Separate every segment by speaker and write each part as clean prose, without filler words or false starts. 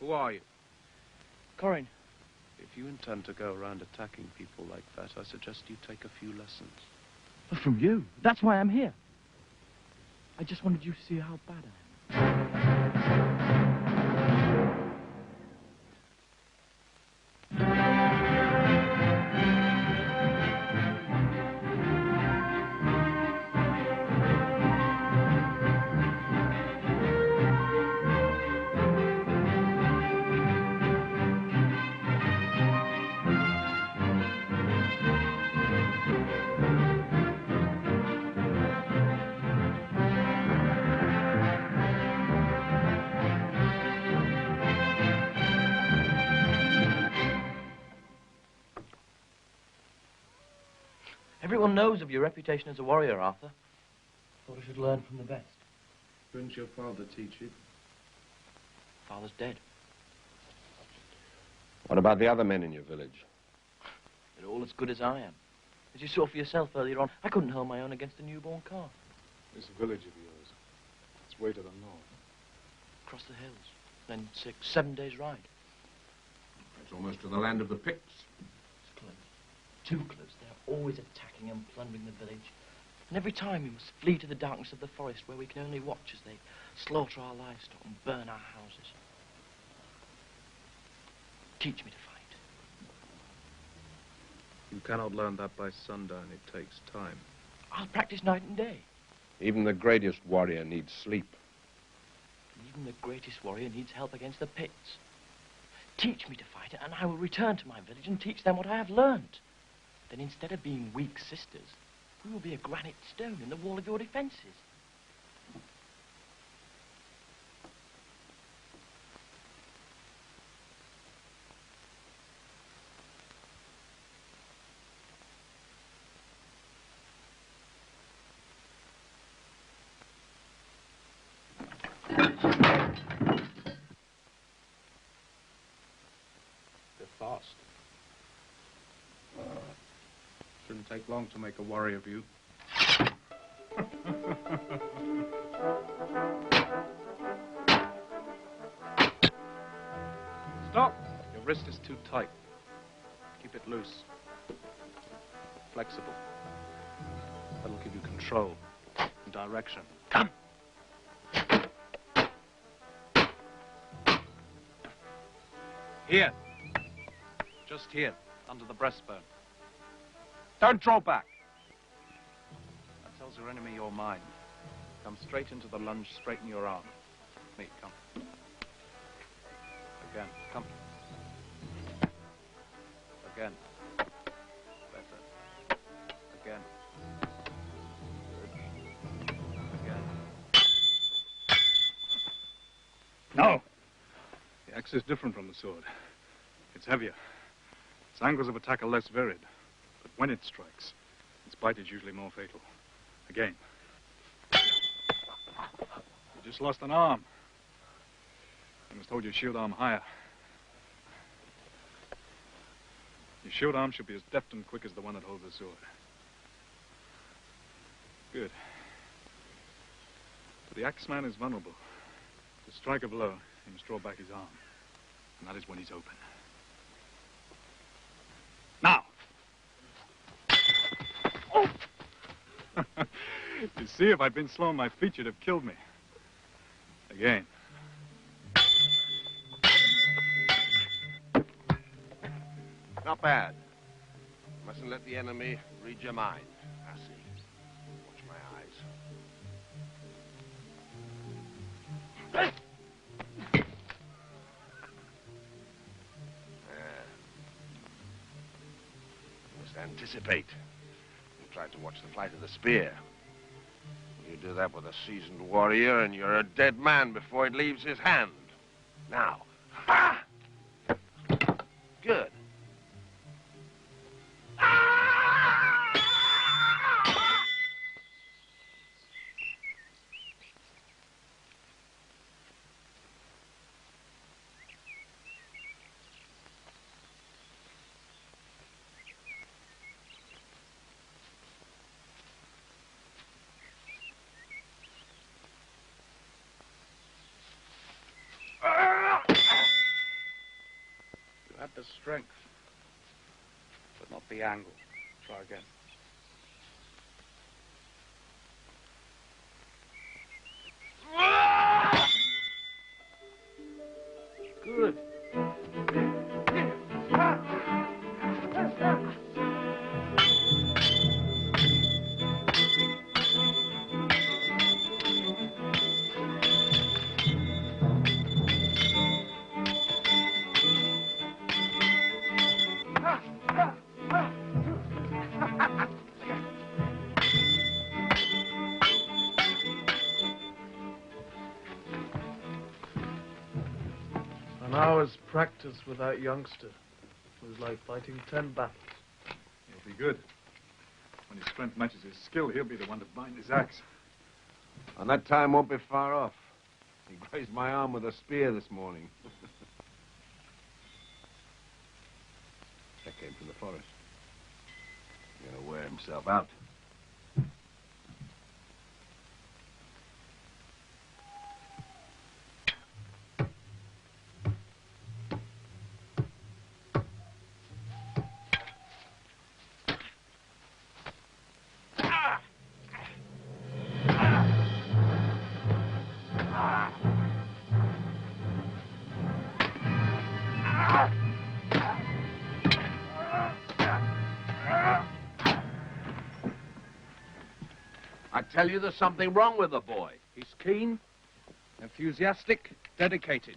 Speaker 1: Who are you?
Speaker 2: Corin.
Speaker 1: If you intend to go around attacking people like that, I suggest you take a few lessons.
Speaker 2: From you. That's why I'm here. I just wanted you to see how bad I am. Everyone knows of your reputation as a warrior, Arthur. Thought I should learn from the best.
Speaker 1: Didn't your father teach you?
Speaker 2: Father's dead.
Speaker 3: What about the other men in your village?
Speaker 2: They're all as good as I am. As you saw for yourself earlier on, I couldn't hold my own against a newborn calf.
Speaker 4: This village of yours, it's way to the north.
Speaker 2: Across the hills. Then 6, 7 days' ride.
Speaker 3: It's almost to the land of the Picts.
Speaker 2: It's close. Too close. They're always attacking and plundering the village. And every time we must flee to the darkness of the forest where we can only watch as they slaughter our livestock and burn our houses. Teach me to fight.
Speaker 1: You cannot learn that by sundown. It takes time.
Speaker 2: I'll practice night and day.
Speaker 3: Even the greatest warrior needs sleep.
Speaker 2: Even the greatest warrior needs help against the Picts. Teach me to fight, and I will return to my village and teach them what I have learned. Then instead of being weak sisters, we will be a granite stone in the wall of your defenses.
Speaker 1: They're fast. Shouldn't take long to make a warrior of you. Stop! Your wrist is too tight. Keep it loose. Flexible. That'll give you control and direction. Come! Here. Just here, under the breastbone. Don't draw back. That tells your enemy you're mine. Come straight into the lunge, straighten your arm. Me, come. Again, come. Again. Better. Again. Good. Again.
Speaker 4: No! The axe is different from the sword. It's heavier. Its angles of attack are less varied. But when it strikes, its bite is usually more fatal. Again. You just lost an arm. You must hold your shield arm higher. Your shield arm should be as deft and quick as the one that holds the sword. Good. But the axeman is vulnerable. To strike a blow, he must draw back his arm. And that is when he's open. Now! Oh! You see, if I'd been slow on my feet, you'd have killed me. Again.
Speaker 3: Not bad. Mustn't let the enemy read your mind. I see. Watch my eyes. You must anticipate. You try to watch the flight of the spear. You do that with a seasoned warrior, and you're a dead man before it leaves his hand. Now. Ha! Good.
Speaker 1: has strength, but not the angle. Try again. Good.
Speaker 5: An hour's practice with that youngster was like fighting 10 battles.
Speaker 4: He'll be good. When his strength matches his skill, he'll be the one to bind his axe.
Speaker 3: And that time won't be far off. He grazed my arm with a spear this morning. That came from the forest. He's going to wear himself out. I tell you, there's something wrong with the boy.
Speaker 1: He's keen, enthusiastic, dedicated.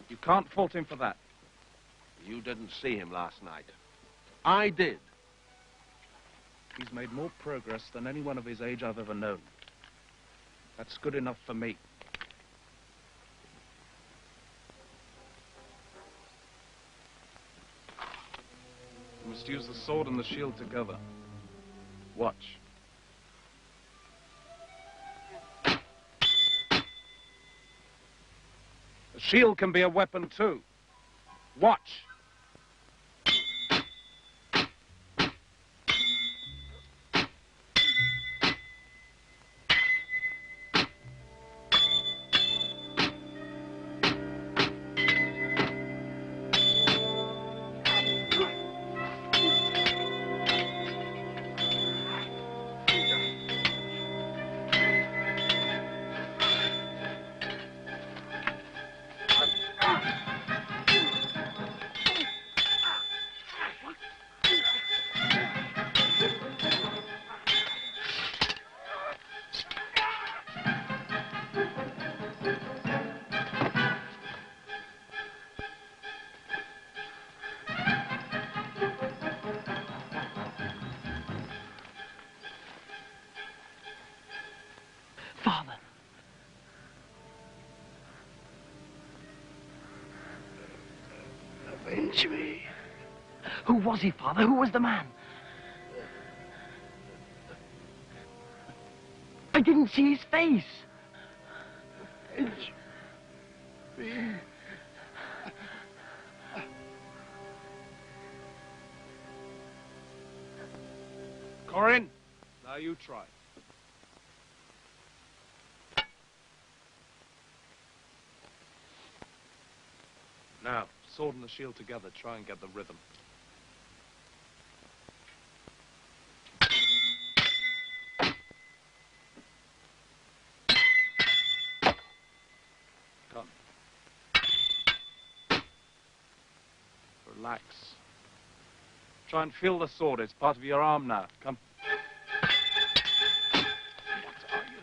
Speaker 1: You can't fault him for that.
Speaker 3: You didn't see him last night. I did.
Speaker 1: He's made more progress than anyone of his age I've ever known. That's good enough for me. You must use the sword and the shield together. Watch. The shield can be a weapon too. Watch.
Speaker 2: Father.
Speaker 5: Avenge me.
Speaker 2: Who was he, Father? Who was the man? I didn't see his face.
Speaker 5: Avenge me.
Speaker 1: Corin, now you try. Now, sword and the shield together, try and get the rhythm. Come. Relax. Try and feel the sword. It's part of your arm now. Come. What are you?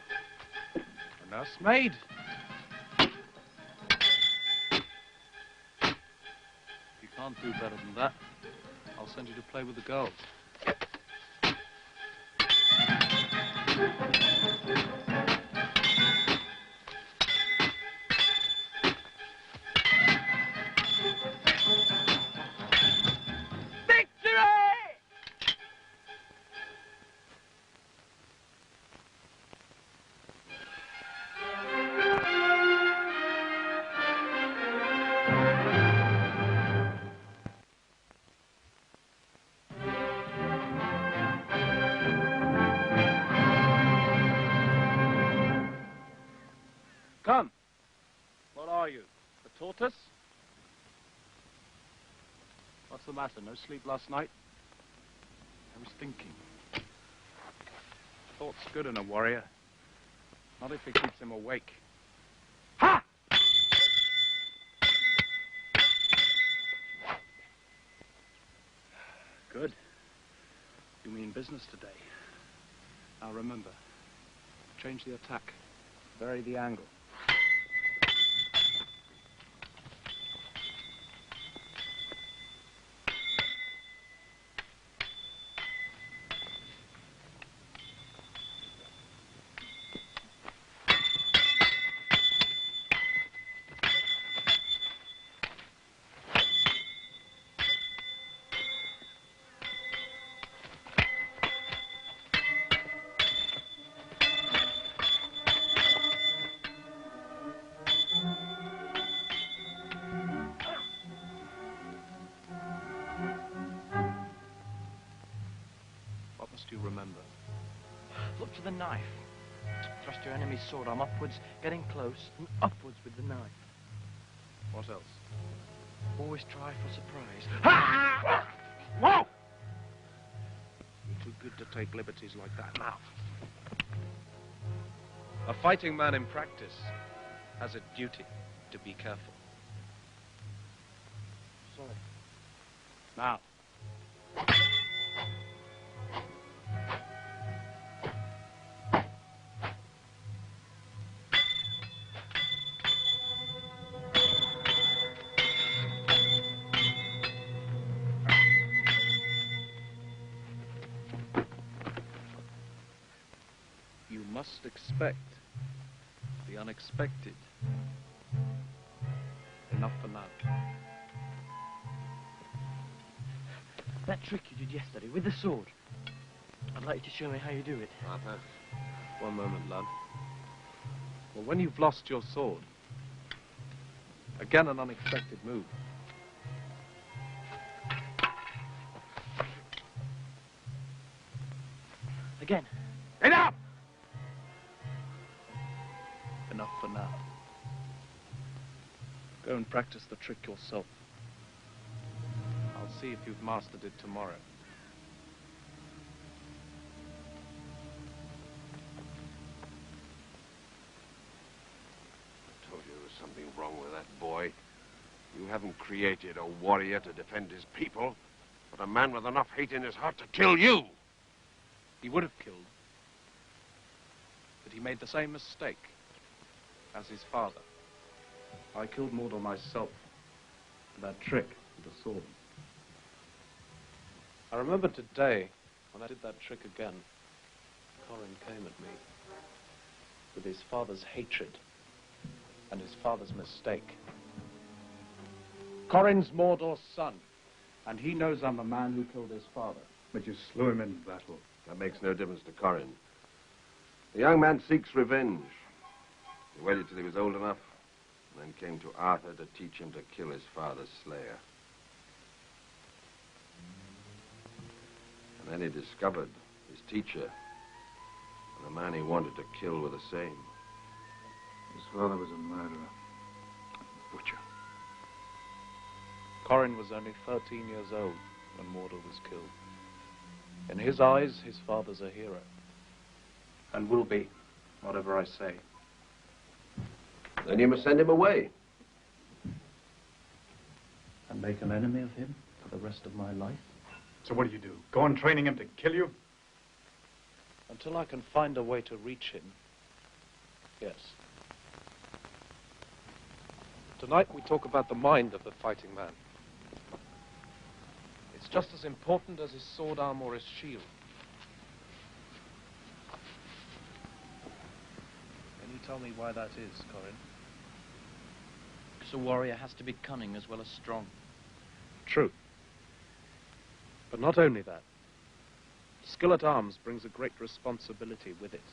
Speaker 1: A nursemaid? If you can't do better than that, I'll send you to play with the girls. Come. What are you? A tortoise? What's the matter? No sleep last night? I was thinking. Thought's good in a warrior. Not if it keeps him awake. Ha! Good. You mean business today. Now remember, change the attack. Vary the angle. You remember.
Speaker 2: Look to the knife. Thrust your enemy's sword arm upwards, getting close, and upwards with the knife.
Speaker 1: What else?
Speaker 2: Always try for surprise.
Speaker 1: Ha! Whoa! You're too good to take liberties like that now. A fighting man in practice has a duty to be careful.
Speaker 2: Sorry.
Speaker 1: Now. You must expect the unexpected. Enough for now.
Speaker 2: That trick you did yesterday with the sword. I'd like you to show me how you do it.
Speaker 3: Arthur?
Speaker 1: One moment, lad. Well, when you've lost your sword, again an unexpected move.
Speaker 2: Again.
Speaker 1: Enough! Enough for now. Go and practice the trick yourself. I'll see if you've mastered it tomorrow.
Speaker 3: I told you there was something wrong with that boy. You haven't created a warrior to defend his people, but a man with enough hate in his heart to kill you.
Speaker 1: He would have killed, but he made the same mistake as his father. I killed Mordor myself with that trick with the sword. I remember today, when I did that trick again, Corin came at me with his father's hatred and his father's mistake. Corin's Mordor's son, and he knows I'm the man who killed his father.
Speaker 4: But you slew him in battle.
Speaker 3: That makes no difference to Corin. The young man seeks revenge. He waited till he was old enough, and then came to Arthur to teach him to kill his father's slayer. And then he discovered his teacher, and the man he wanted to kill were the same.
Speaker 4: His father was a murderer, a butcher.
Speaker 1: Corin was only 13 years old when Mordor was killed. In his eyes, his father's a hero. And will be, whatever I say.
Speaker 3: Then you must send him away.
Speaker 1: And make an enemy of him for the rest of my life?
Speaker 4: So what do? Go on training him to kill you?
Speaker 1: Until I can find a way to reach him, yes. Tonight we talk about the mind of the fighting man. It's just as important as his sword arm or his shield. Can you tell me why that is, Corin?
Speaker 2: Because a warrior has to be cunning as well as strong.
Speaker 1: True. But not only that. Skill at arms brings a great responsibility with it.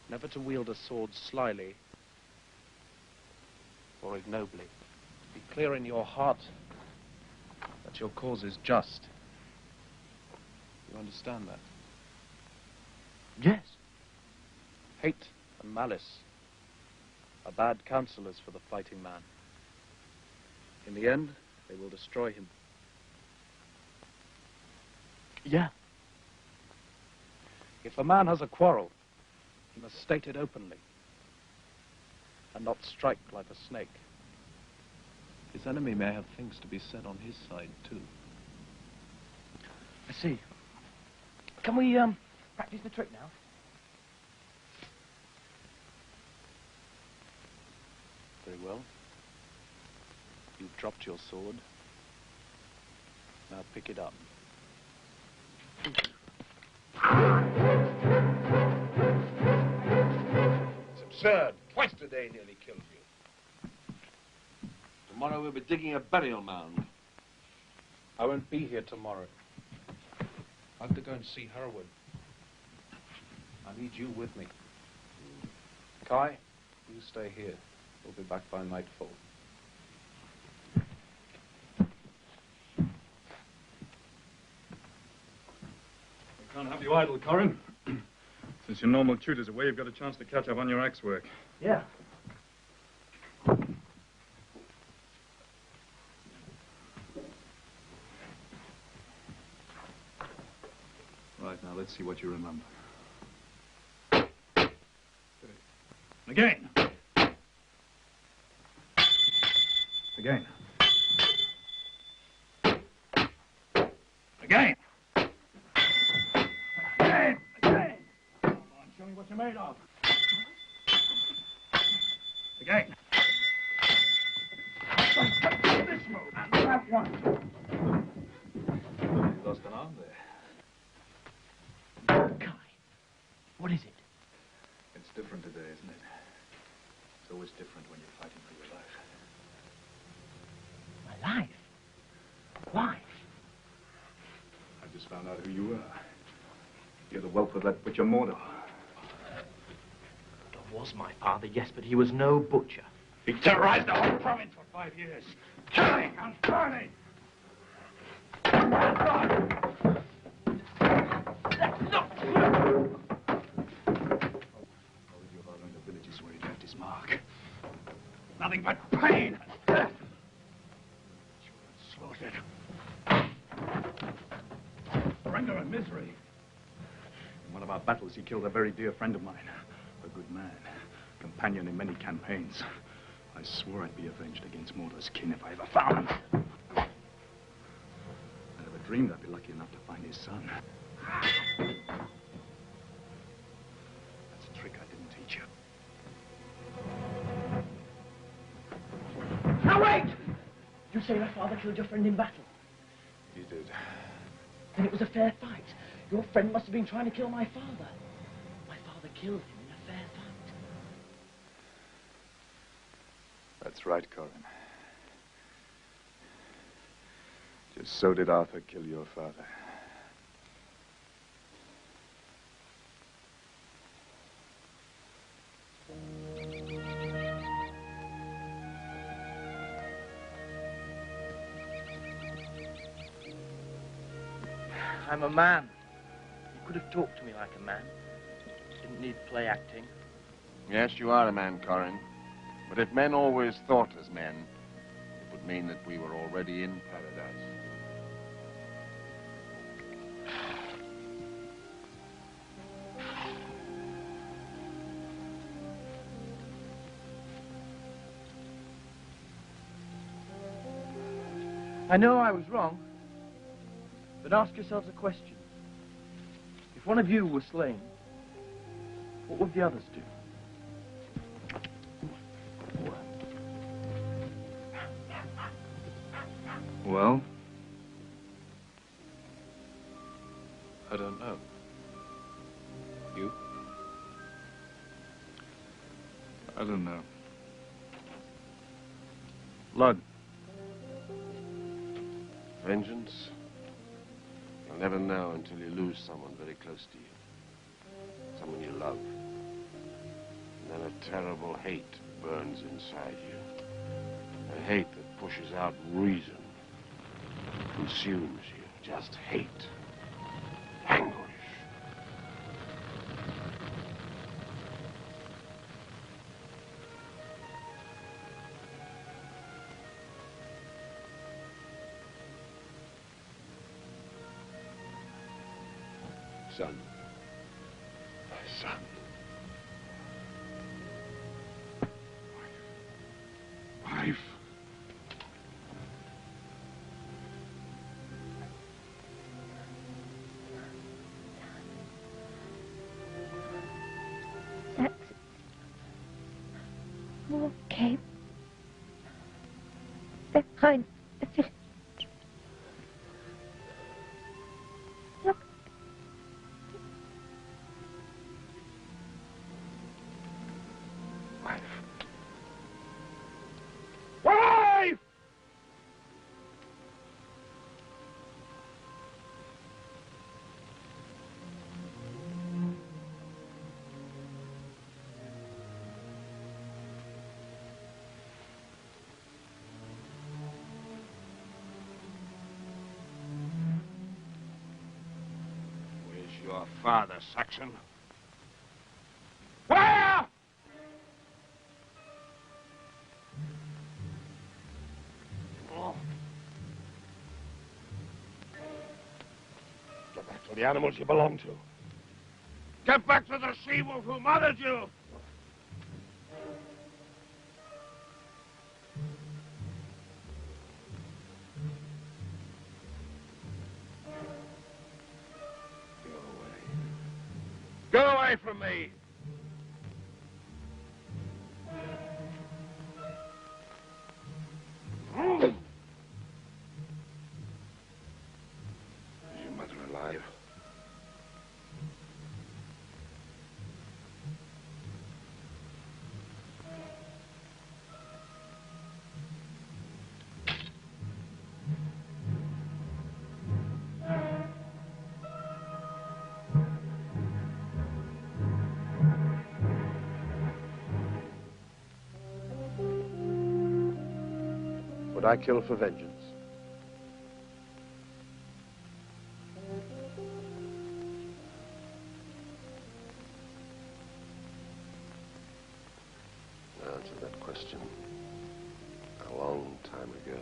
Speaker 1: Never to wield a sword slyly or ignobly. Be clear in your heart that your cause is just. You understand that?
Speaker 2: Yes.
Speaker 1: Hate and malice are bad counselors for the fighting man. In the end, They will destroy him.
Speaker 2: Yeah.
Speaker 1: If a man has a quarrel, he must state it openly and not strike like a snake. His enemy may have things to be said on his side, too.
Speaker 2: I see. Can we, practice the trick now?
Speaker 1: Very well. You've dropped your sword. Now pick it up.
Speaker 3: It's absurd. Twice today nearly killed you. Tomorrow we'll be digging a burial mound.
Speaker 1: I won't be here tomorrow. I have to go and see Hereward. I need you with me. Kai, you stay here. We'll be back by nightfall.
Speaker 4: We can't have you idle, Corin. Since your normal tutor's away, you've got a chance to catch up on your axe work.
Speaker 2: Yeah.
Speaker 4: Right, now let's see what you remember. Again. Again. Again. Again. Again. Come on, show me what you're made of. Again. This move and that one. You lost an arm there.
Speaker 2: Kai, what is it?
Speaker 4: It's different today, isn't it? It's always different when you're fighting for your life.
Speaker 2: My life? Why?
Speaker 4: I just found out who you were. You're the whelp of that butcher Mordor.
Speaker 2: Mordor was my father, yes, but he was no butcher.
Speaker 4: He terrorized the whole province for 5 years. Killing and burning. Mark. Nothing but pain and death. Slaughtered. Anger and misery. In one of our battles, he killed a very dear friend of mine. A good man. Companion in many campaigns. I swore I'd be avenged against Mordor's kin if I ever found him. I never dreamed I'd be lucky enough to find his son. That's a trick I didn't teach you.
Speaker 2: Now wait! You say my father killed your friend in battle?
Speaker 4: He did.
Speaker 2: Then it was a fair fight. Your friend must have been trying to kill my father. My father killed him in a fair fight.
Speaker 4: That's right, Corin. Just so did Arthur kill your father.
Speaker 2: I'm a man. You could have talked to me like a man. Didn't need play acting.
Speaker 3: Yes, you are a man, Corin. But if men always thought as men, it would mean that we were already in paradise.
Speaker 2: I know I was wrong, but ask yourselves a question. If one of you were slain, what would the others do?
Speaker 4: Well?
Speaker 1: I don't know. You?
Speaker 4: I don't know. Blood.
Speaker 3: Vengeance? You'll never know until you lose someone very close to you. Someone you love. And then a terrible hate burns inside you. A hate that pushes out reason. Consumes you. Just hate. Anguish. son. My son.
Speaker 4: Wife.
Speaker 6: That's more came behind the village. Look.
Speaker 3: Wife. Wife! Where's your father, Saxon? Where? Oh. Get back to the animals you belong to. Get back to the she-wolf who mothered you! Go away from me! Is your mother alive? Would I kill for vengeance? I answered that question a long time ago.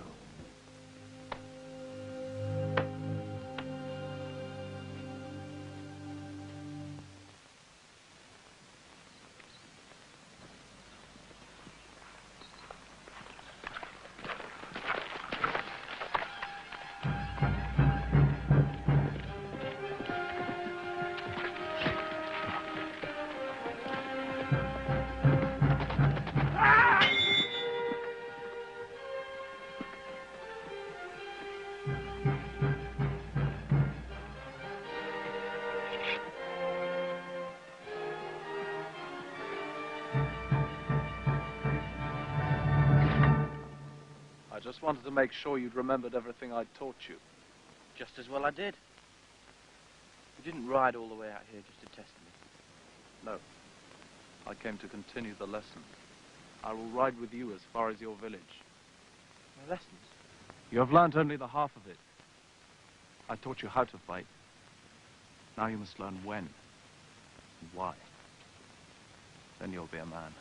Speaker 1: I just wanted to make sure you'd remembered everything I'd taught you.
Speaker 2: Just as well I did. You didn't ride all the way out here just to test me.
Speaker 1: No. I came to continue the lesson. I will ride with you as far as your village.
Speaker 2: My lessons?
Speaker 1: You have learnt only the half of it. I taught you how to fight. Now you must learn when and why. Then you'll be a man.